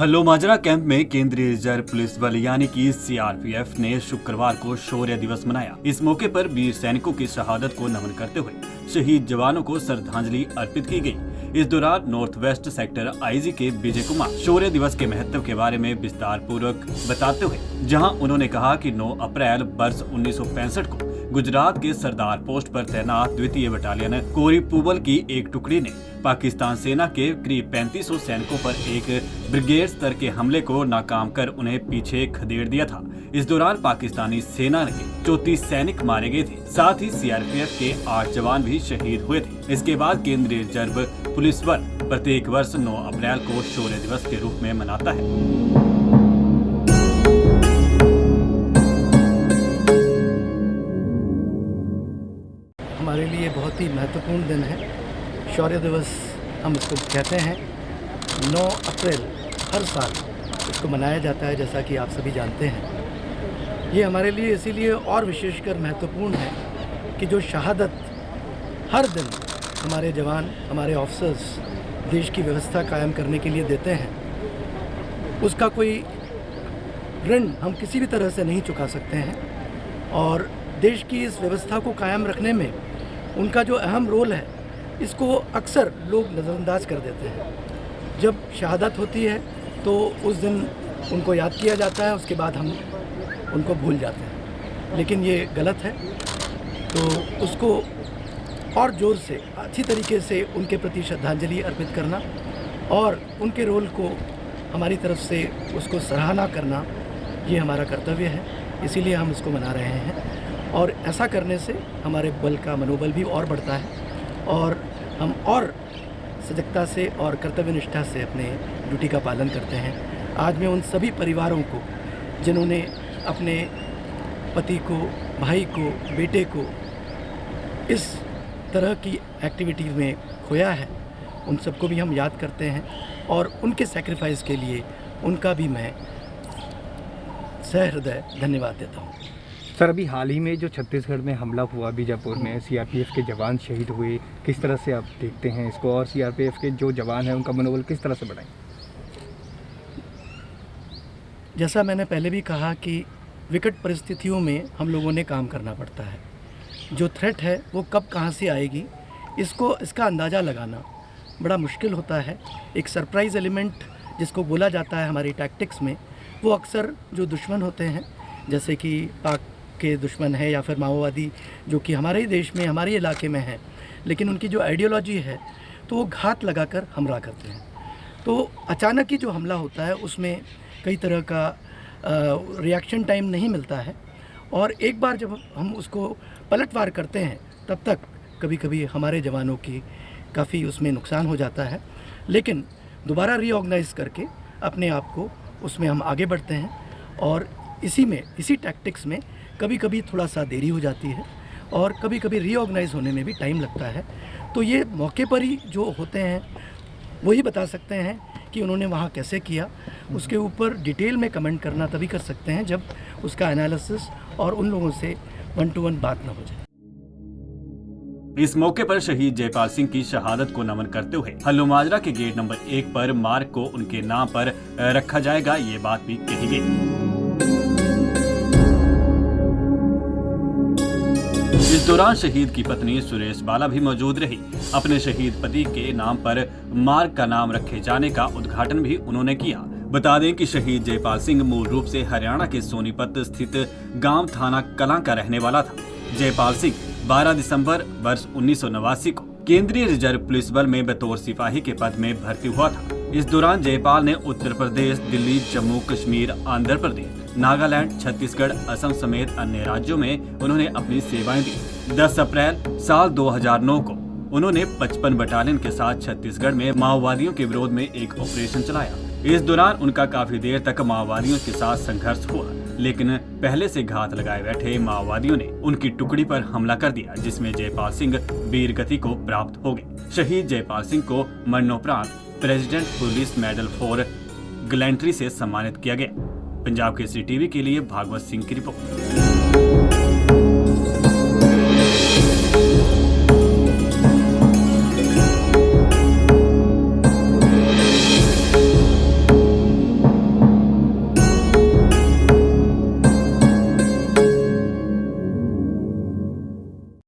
Hallomajra camp में केंद्रीय reserve police बल यानी कि सीआरपीएफ ने शुक्रवार को शौर्य दिवस मनाया। इस मौके पर वीर सैनिकों की शहादत को नमन करते हुए शहीद जवानों को श्रद्धांजलि अर्पित की गई। इस दौरान नॉर्थ वेस्ट सेक्टर आईजी के विजय कुमार शौर्य दिवस के महत्व के बारे में विस्तार पूर्वक बताते हुए जहां उन्होंने कहा कि 9 अप्रैल वर्ष 1965 को गुजरात के सरदार पोस्ट पर तैनात 2वीं बटालियन कोरी पुबल की एक टुकड़ी ने पाकिस्तान सेना के करीब 3500 सैनिकों पर एक ब्रिगेड स्तर के हमले को नाकाम कर उन्हें पीछे खदेड़ दिया था। इस दौरान पाकिस्तानी सेना के 34 सैनिक मारे गए थे, साथ ही सीआरपीएफ के 8 जवान भी शहीद हुए थे। इसके बाद केंद्रीय रिजर्व पुलिस बल प्रत्येक वर्ष 9 अप्रैल को शौर्य दिवस के रूप में मनाता है। हमारे लिए बहुत ही महत्वपूर्ण दिन है। शौर्य दिवस हम इसको कहते हैं। 9 अप्रैल हर साल इसको मनाया जाता है, जैसा कि आप सभी जानते हैं। ये हमारे लिए इसीलिए और विशेषकर महत्वपूर्ण है कि जो शहादत हर दिन हमारे जवान, हमारे ऑफिसर्स देश की व्यवस्था कायम करने के लिए देते हैं, उसका कोई ऋण हम किसी भी तरह से नहीं चुका सकते हैं। और देश की इस व्यवस्था को कायम रखने में उनका जो अहम रोल है, इसको अक्सर लोग नज़रअंदाज कर देते हैं। जब शहादत होती है तो उस दिन उनको याद किया जाता है, उसके बाद हम उनको भूल जाते हैं, लेकिन ये गलत है। तो उसको और ज़ोर से, अच्छी तरीके से उनके प्रति श्रद्धांजलि अर्पित करना और उनके रोल को हमारी तरफ से उसको सराहना करना, ये हमारा कर्तव्य है। इसीलिए हम इसको मना रहे हैं और ऐसा करने से हमारे बल का मनोबल भी और बढ़ता है और हम और सजगता से और कर्तव्य निष्ठा से अपने ड्यूटी का पालन करते हैं। आज मैं उन सभी परिवारों को जिन्होंने अपने पति को, भाई को, बेटे को इस तरह की एक्टिविटी में खोया है, उन सबको भी हम याद करते हैं और उनके सैक्रिफाइस के लिए उनका भी मैं सहृदय धन्यवाद देता हूँ। सर, अभी हाल ही में जो छत्तीसगढ़ में हमला हुआ, बीजापुर में सीआरपीएफ के जवान शहीद हुए, किस तरह से आप देखते हैं इसको और सीआरपीएफ के जो जवान हैं उनका मनोबल किस तरह से बढ़ाएं? जैसा मैंने पहले भी कहा कि विकट परिस्थितियों में हम लोगों ने काम करना पड़ता है। जो थ्रेट है वो कब कहाँ से आएगी, इसका अंदाज़ा लगाना बड़ा मुश्किल होता है। एक सरप्राइज़ एलिमेंट जिसको बोला जाता है हमारी टैक्टिक्स में, वो अक्सर जो दुश्मन होते हैं, जैसे कि पाक के दुश्मन है या फिर माओवादी जो कि हमारे ही देश में, हमारे इलाके में है, लेकिन उनकी जो आइडियोलॉजी है तो वो घात लगाकर हमला करते हैं। तो अचानक ही जो हमला होता है उसमें कई तरह का रिएक्शन टाइम नहीं मिलता है और एक बार जब हम उसको पलटवार करते हैं तब तक कभी कभी हमारे जवानों की काफ़ी उसमें नुकसान हो जाता है, लेकिन दोबारा रीऑर्गेनाइज करके अपने आप को उसमें हम आगे बढ़ते हैं और इसी टैक्टिक्स में कभी कभी थोड़ा सा देरी हो जाती है और कभी कभी रीऑर्गेनाइज होने में भी टाइम लगता है। तो ये मौके पर ही जो होते हैं वही बता सकते हैं कि उन्होंने वहाँ कैसे किया। उसके ऊपर डिटेल में कमेंट करना तभी कर सकते हैं जब उसका एनालिसिस और उन लोगों से 1-to-1 बात ना हो जाए। इस मौके पर शहीद जयपाल सिंह की शहादत को नमन करते हुए हल्लोमाजरा के गेट नंबर 1 पर मार्ग को उनके नाम पर रखा जाएगा, ये बात भी कही गई। इस दौरान शहीद की पत्नी सुरेश बाला भी मौजूद रही। अपने शहीद पति के नाम पर मार्ग का नाम रखे जाने का उद्घाटन भी उन्होंने किया। बता दें कि शहीद जयपाल सिंह मूल रूप से हरियाणा के सोनीपत स्थित गांव थाना कलां का रहने वाला था। जयपाल सिंह 12 दिसंबर वर्ष 1989 को केंद्रीय रिजर्व पुलिस बल में बतौर सिपाही के पद में भर्ती हुआ था। इस दौरान जयपाल ने उत्तर प्रदेश, दिल्ली, जम्मू कश्मीर, आंध्र प्रदेश, नागालैंड, छत्तीसगढ़, असम समेत अन्य राज्यों में उन्होंने अपनी सेवाएं दी। 10 अप्रैल साल 2009 को उन्होंने 55 बटालियन के साथ छत्तीसगढ़ में माओवादियों के विरोध में एक ऑपरेशन चलाया। इस दौरान उनका काफी देर तक माओवादियों के साथ संघर्ष हुआ, लेकिन पहले से घात लगाए बैठे माओवादियों ने उनकी टुकड़ी पर हमला कर दिया, जिसमें जयपाल सिंह वीर गति को प्राप्त हो गए। शहीद जयपाल सिंह को मरणोपरांत president police medal for gallantry से सम्मानित किया गया। पंजाब केसरी टीवी के लिए भागवत सिंह की रिपोर्ट।